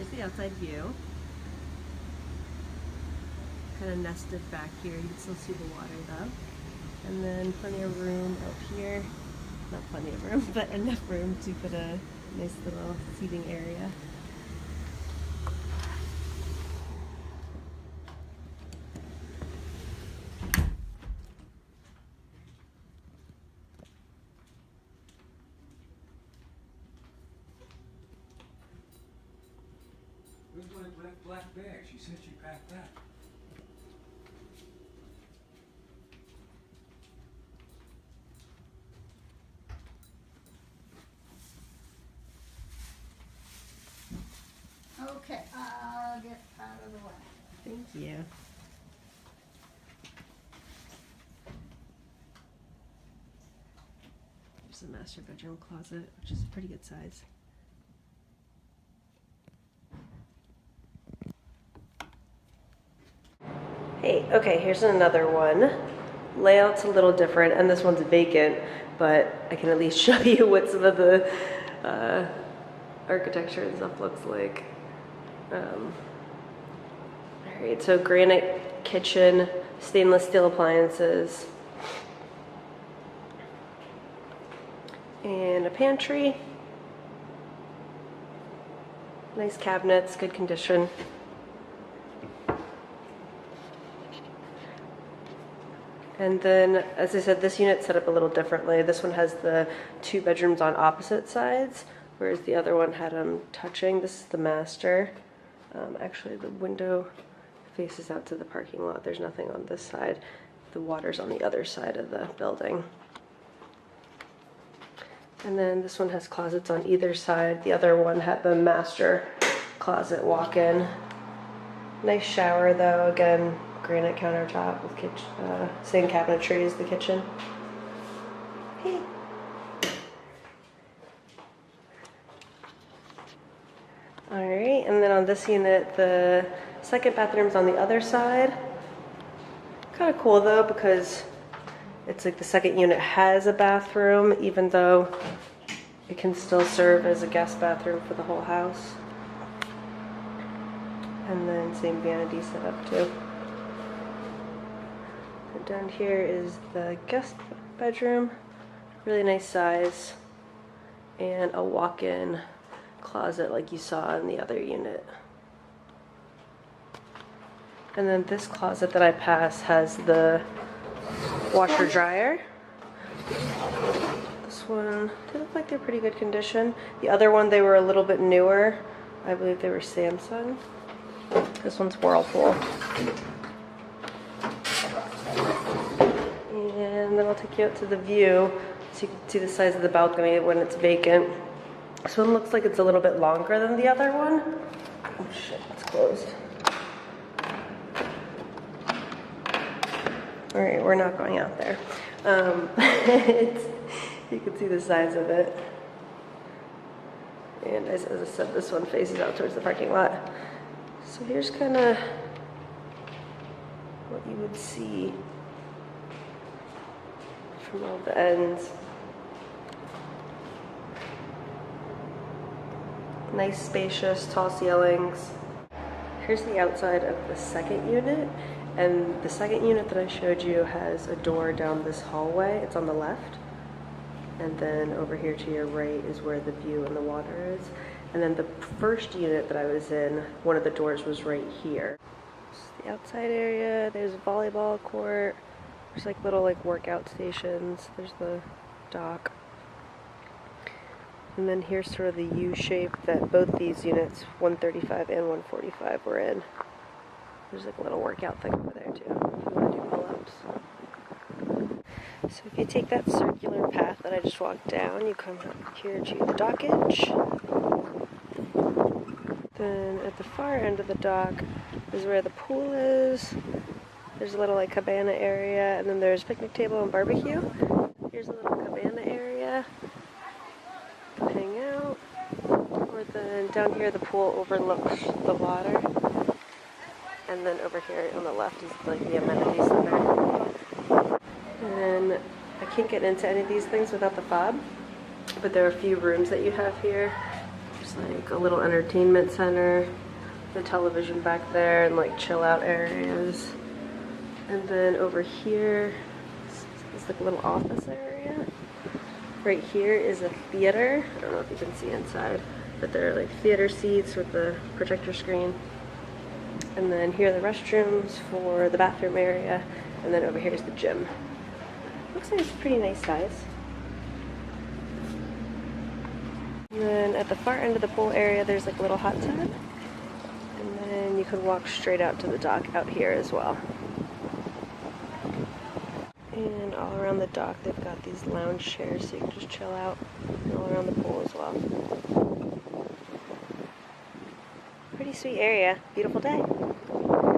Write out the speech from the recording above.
here's the outside view. Kind of nested back here. You can still see the water though. And then plenty of room out here. Not plenty of room, but enough room to put a nice little seating area. Where's my black bag? She said she packed that. Okay, I'll get out of the way. Thank you. There's the master bedroom closet, which is a pretty good size. Hey, okay, here's another one. Layout's a little different, and this one's vacant, but I can at least show you what some of the architecture and stuff looks like. Alright, so granite kitchen, stainless steel appliances, and a pantry. Nice cabinets, good condition. And then, as I said, this unit's set up a little differently. This one has the 2 bedrooms on opposite sides, whereas the other one had them touching. This is the master. Actually, the window faces out to the parking lot. There's nothing on this side. The water's on the other side of the building. And then this one has closets on either side. The other one had the master closet walk-in. Nice shower though, again, granite countertop with same cabinetry as the kitchen. Hey. Alright, and then on this unit, the second bathroom's on the other side. Kind of cool though, because it's like the second unit has a bathroom, even though it can still serve as a guest bathroom for the whole house. And then same vanity setup too. And down here is the guest bedroom, really nice size, and a walk-in closet like you saw in the other unit. And then this closet that I passed has the washer dryer. This one, they look like they're pretty good condition. The other one, they were a little bit newer. I believe they were Samsung. This one's Whirlpool. And then I'll take you out to the view so you can see the size of the balcony when it's vacant. This one looks like it's a little bit longer than the other one. Oh shit, it's closed. Alright, we're not going out there. You can see the size of it. And as I said, this one faces out towards the parking lot. So here's kind of what you would see from all the ends. Nice, spacious, tall ceilings. Here's the outside of the second unit. And the second unit that I showed you has a door down this hallway. It's on the left. And then over here to your right is where the view and the water is. And then the first unit that I was in, one of the doors was right here. This is the outside area. There's a volleyball court. There's like little workout stations. There's the dock. And then here's sort of the U shape that both these units, 135 and 145, were in. There's like a little workout thing over there too, if you want to do pull-ups. So if you take that circular path that I just walked down, you come up here to the dockage. Then at the far end of the dock is where the pool is. There's a little cabana area, and then there's picnic table and barbecue. Here's a little cabana area. Hang out. Or then down here the pool overlooks the water. And then over here on the left is the amenity center. And I can't get into any of these things without the fob, but there are a few rooms that you have here. There's It's like a little entertainment center, the television back there, and like chill out areas. And then over here is like a little office area. Right here is a theater. I don't know if you can see inside, but there are like theater seats with the projector screen. And then here are the restrooms for the bathroom area. And then over here is the gym. Looks like it's a pretty nice size. And then at the far end of the pool area, there's like a little hot tub. And then you can walk straight out to the dock out here as well. And all around the dock, they've got these lounge chairs so you can just chill out, and all around the pool as well. Pretty sweet area. Beautiful day.